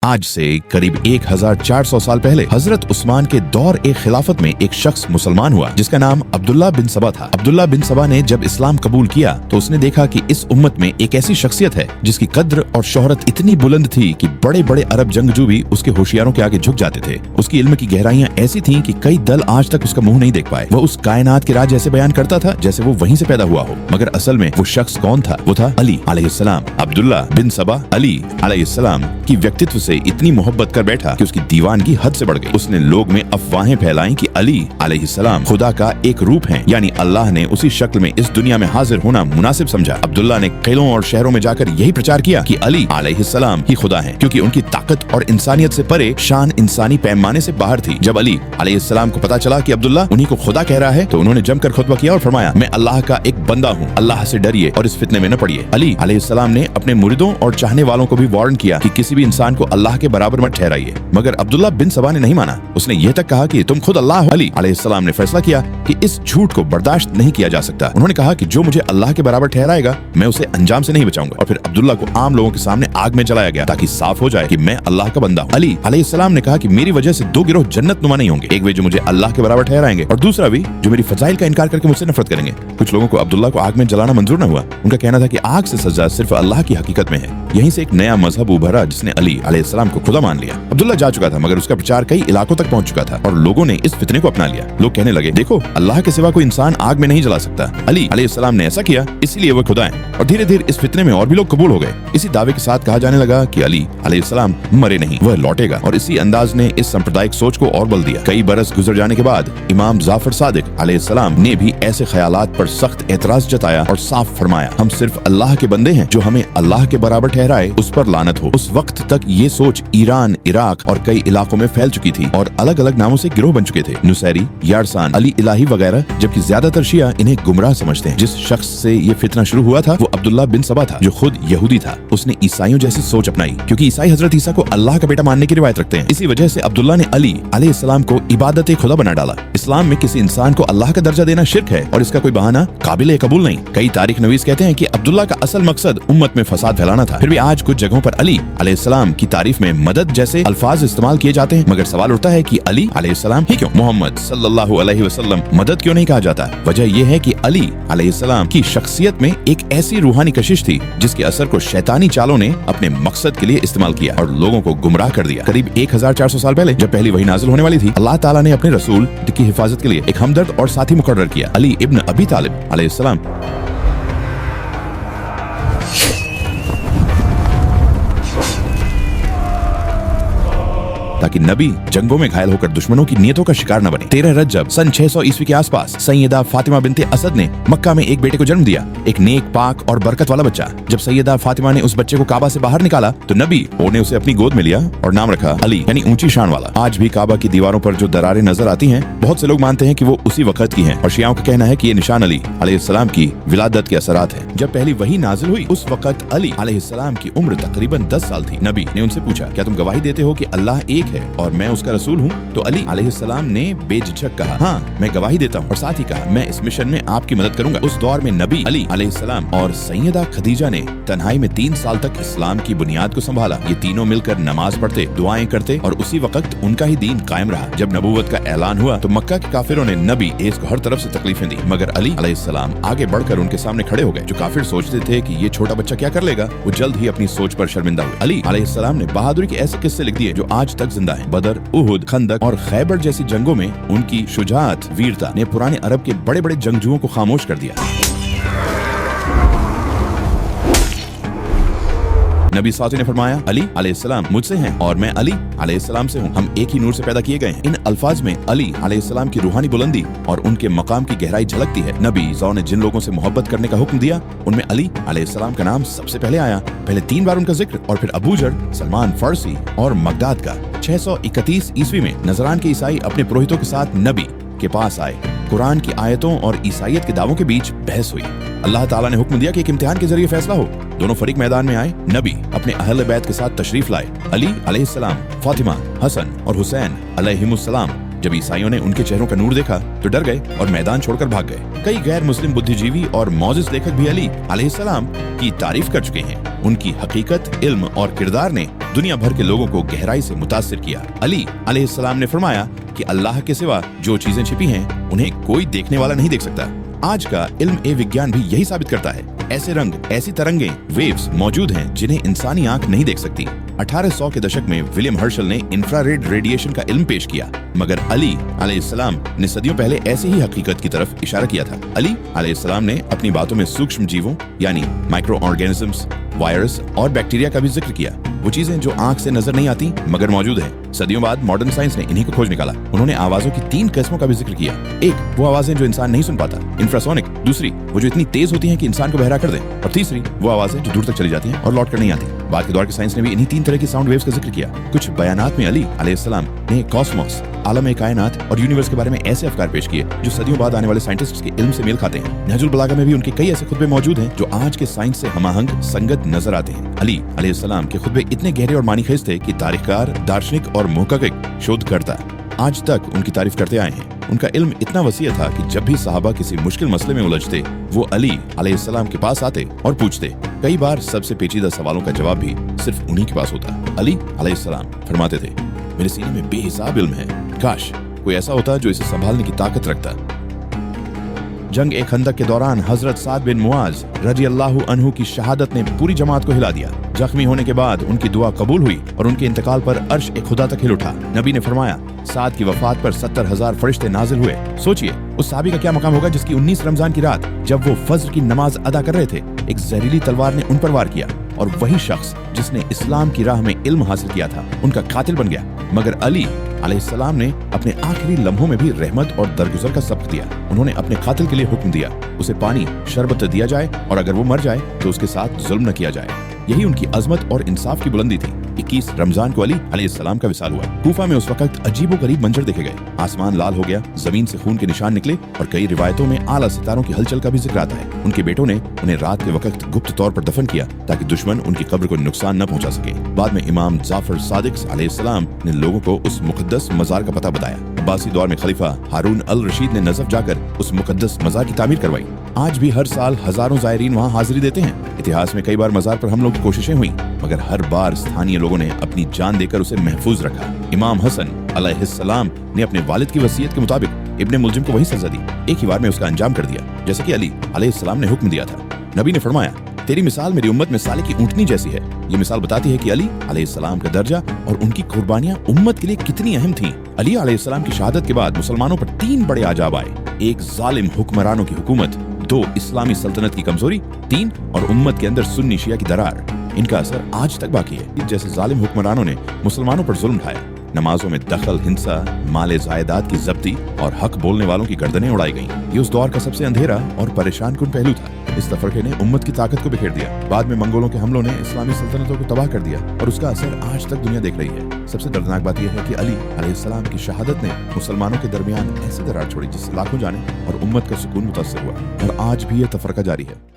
आज से करीब 1400 साल पहले हजरत उस्मान के दौर ए खिलाफत में एक शख्स मुसलमान हुआ जिसका नाम अब्दुल्ला बिन सबा था। अब्दुल्ला बिन सबा ने जब इस्लाम कबूल किया तो उसने देखा कि इस उम्मत में एक ऐसी शख्सियत है जिसकी कद्र और शोहरत इतनी बुलंद थी कि बड़े बड़े अरब जंगजू भी उसके होशियारों के आगे झुक जाते थे। उसकी इल्म की गहराइयां ऐसी थीं कि कई दल आज तक उसका मुंह नहीं देख पाए। वह उस कायनात के राज ऐसे बयान करता था जैसे वो वहीं से पैदा हुआ हो, मगर असल में वो शख्स कौन था? वो था अली अलैहिस्सलाम। अब्दुल्ला बिन सबा अली अलैहिस्सलाम की व्यक्तित्व से इतनी मोहब्बत कर बैठा कि उसकी दीवानगी हद से बढ़ गई। उसने लोग में अफवाहें फैलाई कि अली अलैहिस्सलाम खुदा का एक रूप हैं, यानी अल्लाह ने उसी शक्ल में इस दुनिया में हाजिर होना मुनासिब समझा। अब्दुल्ला ने किलों और शहरों में जाकर यही प्रचार किया कि अली अलैहिस्सलाम ही खुदा हैं, क्योंकि उनकी ताकत और इंसानियत से परे शान इंसानी पैमाने से बाहर थी। जब अली अलैहिस्सलाम को पता चला कि अब्दुल्ला उन्हीं को खुदा कह रहा है तो उन्होंने जमकर खुतबा किया और फरमाया, मैं अल्लाह का एक बंदा हूँ, अल्लाह से डरिए और इस फितने में न पड़िए। अली अलैहिस्सलाम ने अपने मुरीदों और चाहने वालों को भी वार्न किया कि किसी भी इंसान को अल्लाह के बराबर मत ठहराइए, मगर अब्दुल्ला बिन सबा ने नहीं माना। उसने यह तक कहा कि तुम खुद अल्लाह हो। अली अलैहिस्सलाम ने फैसला किया कि इस झूठ को बर्दाश्त नहीं किया जा सकता। उन्होंने कहा कि जो मुझे अल्लाह के बराबर ठहराएगा मैं उसे अंजाम से नहीं बचाऊंगा। और फिर अब्दुल्ला को आम लोगों के सामने आग में जलाया गया ताकि साफ हो जाए कि मैं अल्लाह का बंदा हूँ। अली अलैहिस्सलाम ने कहा कि मेरी वजह से दो गिरोह जन्नत नुमा नहीं होंगे, एक वे जो मुझे अल्लाह के बराबर ठहराएंगे और दूसरा भी जो मेरी फजाइल का इनकार करके मुझसे नफरत करेंगे। कुछ लोगों को अब्दुल्ला को आग में जलाना मंजूर न हुआ। उनका कहना था कि आग से सजा सिर्फ अल्लाह की हकीकत में है। यहीं से एक नया मजहब उभरा जिसने अली अलैहिस्सलाम को खुदा मान लिया। अब्दुल्ला जा चुका था मगर उसका प्रचार कई इलाकों तक पहुंच चुका था और लोगों ने इस फितने को अपना लिया। लोग कहने लगे, देखो अल्लाह के सिवा कोई इंसान आग में नहीं जला सकता। अली अलैहिस्सलाम ने ऐसा किया इसलिए वो खुदा है। और धीरे धीरे इस फितने में और भी लोग कबूल हो गए। इसी दावे के साथ कहा जाने लगा कि अली अलैहिस्सलाम मरे नहीं, वह लौटेगा। और इसी अंदाज ने इस सांप्रदायिक सोच को और बल दिया। कई बरस गुजर जाने के बाद इमाम जाफर सादिक अलैहिस्सलाम ने भी ऐसे ख्यालात पर सख्त एतराज जताया और साफ फरमाया, हम सिर्फ अल्लाह के बंदे हैं, जो हमें अल्लाह के बराबर ठहराए उस पर लानत हो। उस वक्त तक ये सोच ईरान, इराक और कई इलाकों में फैल चुकी थी और अलग अलग नामों से गिरोह बन चुके थे, नुसैरी, यारसान, अली इलाही वगैरह, जबकि ज्यादातर शिया इन्हें गुमराह समझते हैं। जिस शख्स से ये फितना शुरू हुआ था वो अब्दुल्ला बिन सबा था, जो खुद यहूदी था। उसने ईसाइयों जैसी सोच अपनाई, क्योंकि ईसाई हजरत ईसा को अल्लाह का बेटा मानने की रिवायत रखते हैं। इसी वजह से अब्दुल्ला ने अली अलैहिस्सलाम को इबादत खुदा बना डाला। इस्लाम में किसी इंसान को अल्लाह का दर्जा देना शिर्क है और इसका कोई बहाना काबिल कबूल नहीं। कई तारीख नवीस कहते हैं कि अब्दुल्ला का असल मकसद उम्मत में फसाद फैलाना था। फिर भी आज कुछ जगहों पर अली अलैहिस्सलाम की तारीफ में मदद जैसे अल्फाज इस्तेमाल किए जाते हैं, मगर सवाल उठता है कि अली अलैहिस्सलाम ही क्यों? मोहम्मद सल्लल्लाहु अलैहि वसल्लम मदद क्यों नहीं कहा जाता? वजह यह है कि अली अलैहिस्सलाम की शख्सियत में एक ऐसी रूहानी कशिश थी जिसके असर को शैतानी चालों ने अपने मकसद के लिए इस्तेमाल किया और लोगों को गुमराह कर दिया। करीब 1400 साल पहले जब पहली वही नाज़िल होने वाली थी, अल्लाह ताला ने अपने रसूल की हिफाजत के लिए एक हमदर्द और साथी मुकर्रर किया, अली इब्न अबी तालिब अलैहिस्सलाम। ताकि नबी जंगों में घायल होकर दुश्मनों की नियतों का शिकार न बने। 13 रजब सन 600 ईस्वी के आसपास सैयदा फातिमा बिनते असद ने मक्का में एक बेटे को जन्म दिया, एक नेक, पाक और बरकत वाला बच्चा। जब सैयदा फातिमा ने उस बच्चे को काबा से बाहर निकाला तो नबी ने उसे अपनी गोद में लिया और नाम रखा अली, यानी ऊंची शान वाला। आज भी काबा की दीवारों पर जो दरारें नजर आती हैं, बहुत से लोग मानते हैं कि वो उसी वक्त की हैं और शियाओं का कहना है कि ये निशान अली अलैहिस्सलाम की विलादत के असरात है। जब पहली वही नाजिल हुई उस वक्त अली अलैहिस्सलाम की उम्र तकरीबन 10 साल थी। नबी ने उनसे पूछा, क्या तुम गवाही देते हो कि अल्लाह एक है और मैं उसका रसूल हूँ? तो अली अलैहिस्सलाम ने बेझिझक कहा, हाँ मैं गवाही देता हूँ, और साथ ही कहा मैं इस मिशन में आपकी मदद करूंगा। उस दौर में नबी अली अलैहिस्सलाम और सैयदा खदीजा ने तन्हाई में 3 साल तक इस्लाम की बुनियाद को संभाला। ये तीनों मिलकर नमाज पढ़ते, दुआएं करते और उसी वक्त उनका ही दीन कायम रहा। जब नबूवत का ऐलान हुआ तो मक्का के काफिरों ने नबी को हर तरफ से तकलीफें दी, मगर अली अलैहिस्सलाम आगे बढ़कर उनके सामने खड़े हो गए। जो काफिर सोचते थे कि ये छोटा बच्चा क्या कर लेगा, वो जल्द ही अपनी सोच पर शर्मिंदा हुए। अली अलैहिस्सलाम ने बहादुरी के ऐसे किस्से लिख दिए जो आज तक जिंदा हैं। बदर, उहुद, खंदक और खैबर जैसी जंगों में उनकी शुजाअत, वीरता ने पुराने अरब के बड़े बड़े जंगजुओं को खामोश कर दिया। नबी साथी ने फरमाया, अली अलैहिस्सलाम मुझसे हैं और मैं अली अलैहिस्सलाम से हूँ, हम एक ही नूर से पैदा किए गए हैं। इन अल्फाज में अली अलैहिस्सलाम की रूहानी बुलंदी और उनके मकाम की गहराई झलकती है। नबी ने जिन लोगों से मोहब्बत करने का हुक्म दिया उनमें अली अलैहिस्सलाम का नाम सबसे पहले आया। पहले 3 बार उनका जिक्र और फिर अबूजर, सलमान फारसी और मगदाद का। 631 ईस्वी में नजरान के ईसाई अपने पुरोहितों के साथ नबी के पास आए। कुरान की आयतों और ईसाइयत के दावों के बीच बहस हुई। अल्लाह ताला ने हुक्म दिया कि एक इम्तिहान के जरिए फैसला हो। दोनों फरीक मैदान में आए। नबी अपने अहले बैत के साथ तशरीफ लाए। अली अलैहिस्सलाम, फातिमा, हसन और हुसैन अलैहिमुस्सलाम जब ईसाइयों ने उनके चेहरों का नूर देखा तो डर गए और मैदान छोड़कर भाग गए। कई गैर मुस्लिम बुद्धिजीवी और मौजिज़ लेखक भी अली अलैहिस्सलाम की तारीफ कर चुके हैं। उनकी हकीकत, इल्म और किरदार ने दुनिया भर के लोगों को गहराई से मुतासिर किया। अली अलैहिस्सलाम ने फरमाया कि अल्लाह के सिवा जो चीजें छिपी हैं उन्हें कोई देखने वाला नहीं देख सकता। आज का इल्म विज्ञान भी यही साबित करता है। ऐसे रंग, ऐसी तरंगें, वेव्स मौजूद हैं जिन्हें इंसानी आंख नहीं देख सकती। 1800 के दशक में विलियम हर्शल ने इंफ्रारेड रेडिएशन का इल्म पेश किया, मगर अली अलैहिस्सलाम ने सदियों पहले ऐसी ही हकीकत की तरफ इशारा किया था। अली अलैहिस्सलाम ने अपनी बातों में सूक्ष्म जीवों यानी माइक्रो ऑर्गेनिजम्स, वायरस और बैक्टीरिया का भी जिक्र किया। वो चीजें जो आंख से नजर नहीं आती मगर मौजूद है। सदियों बाद मॉडर्न साइंस ने इन्हीं को खोज निकाला। उन्होंने आवाजों की 3 किस्मों का भी जिक्र किया। एक, वो आवाजें जो इंसान नहीं सुन पाता, इंफ्रासोनिक। दूसरी, वो जो इतनी तेज होती हैं कि इंसान को बहरा कर दें। और तीसरी, वो आवाजें जो दूर तक चली जाती हैं और लौट कर नहीं आती। बाद के दौर की साइंस ने भी इन्हीं 3 तरह की साउंड वेव्स का जिक्र किया। कुछ बयानात में अली अलैहिस्सलाम ने कॉस्मोस, आलम कायनात और यूनिवर्स के बारे में ऐसे अफकार पेश किए जो सदियों बाद आने वाले साइंटिस्ट्स के इल्म से मेल खाते हैं। नहजुल बलागा में भी उनके कई ऐसे खुतबे मौजूद हैं जो आज के साइंस से हमआहंग, संगत नजर आते हैं। अली अलैहिस्सलाम के खुतबे इतने गहरे और मानीखेज थे कि तारीखकार, दार्शनिक और मुहक्किक, शोधकर्ता आज तक उनकी तारीफ करते आए हैं। उनका इल्म इतना वसीय था कि जब भी सहाबा किसी मुश्किल मसले में उलझते, वो अली अलैहिस्सलाम के पास आते और पूछते। कई बार सबसे पेचीदा सवालों का जवाब भी सिर्फ उन्हीं के पास होता। अली अलैहिस्सलाम फरमाते थे, मेरे सीने में बेहिसाब इल्म है, काश कोई ऐसा होता जो इसे संभालने की ताकत रखता। जंग ए खंदक के दौरान हजरत साद बिन मुआज रज़ियल्लाहु अन्हु की शहादत ने पूरी जमात को हिला दिया। जख्मी होने के बाद उनकी दुआ कबूल हुई और उनके इंतकाल पर अर्श ए खुदा तक हिल उठा। नबी ने फरमाया, साद की वफात पर 70,000 फरिश्ते नाजिल हुए। सोचिए उस साहबी का क्या मकाम होगा जिसकी 19 रमजान की रात जब वो फज्र की नमाज अदा कर रहे थे, एक जहरीली तलवार ने उन पर वार किया और वही शख्स जिसने इस्लाम की राह में इल्म हासिल किया था उनका कातिल बन गया। मगर अली अलैहिस्सलाम ने अपने आखिरी लम्हों में भी रहमत और दरगुजर का सबक दिया। उन्होंने अपने कातिल के लिए हुक्म दिया, उसे पानी, शरबत दिया जाए और अगर वो मर जाए तो उसके साथ जुल्म न किया जाए। यही उनकी अजमत और इंसाफ की बुलंदी थी। 21 रमजान को अली अलैहिस्सलाम का विसाल हुआ। कूफा में उस वक्त अजीबोगरीब मंजर देखे गए। आसमान लाल हो गया, जमीन से खून के निशान निकले और कई रिवायतों में आला सितारों की हलचल का भी जिक्र आता है। उनके बेटों ने उन्हें रात के वक्त गुप्त तौर पर दफन किया ताकि दुश्मन उनकी कब्र को नुकसान न पहुंचा सके। बाद में इमाम जाफर सादिक अलैहिस्सलाम ने लोगों को उस मुकद्दस मजार का पता बताया। अब्बासी दौर में खलीफा हारून अल रशीद ने नजफ जाकर उस मुकद्दस मजार की तामीर करवाई। आज भी हर साल हजारों जायरीन वहाँ हाजिरी देते हैं। इतिहास में कई बार मजार पर हमलों की कोशिशें हुई, मगर हर बार स्थानीय लोगों ने अपनी जान देकर उसे महफूज रखा। इमाम हसन अलैहिस्सलाम ने अपने वालिद की वसीयत के मुताबिक इब्ने मुलजिम को वही सजा दी। एक ही बार में उसका अंजाम कर दिया, जैसे कि अली अलैहिस्सलाम ने हुक्म दिया था। नबी ने फरमाया, तेरी मिसाल मेरी उम्मत में साले की ऊंटनी जैसी है। ये मिसाल बताती है कि अली अलैहिस्सलाम का दर्जा और उनकी कुर्बानियां उम्मत के लिए कितनी अहम थीं। अली अलैहिस्सलाम की शहादत के बाद मुसलमानों पर 3 बड़े आजाब आए। एक, जालिम हुक्मरानों की हुकूमत। 2, इस्लामी सल्तनत की कमजोरी। 3, और उम्मत के अंदर सुन्नी शिया की दरार। इनका असर आज तक बाकी है। जैसे जालिम हुक्मरानों ने मुसलमानों पर जुल्म ढाया, नमाजों में दखल, हिंसा, माले जायदाद की जब्ती और हक बोलने वालों की गर्दनें उड़ाई गईं। ये उस दौर का सबसे अंधेरा और परेशान कुन पहलू था। इस तफरके ने उम्मत की ताकत को बिखेर दिया। बाद में मंगोलों के हमलों ने इस्लामी सल्तनतों को तबाह कर दिया और उसका असर आज तक दुनिया देख रही है। सबसे दर्दनाक बात यह है कि अली अलैहिस्सलाम की शहादत ने मुसलमानों के दरमियान ऐसी दरार छोड़ी जिससे लाखों जाने और उम्मत का सुकून मुतासिर हुआ और आज भी ये तफरका जारी है।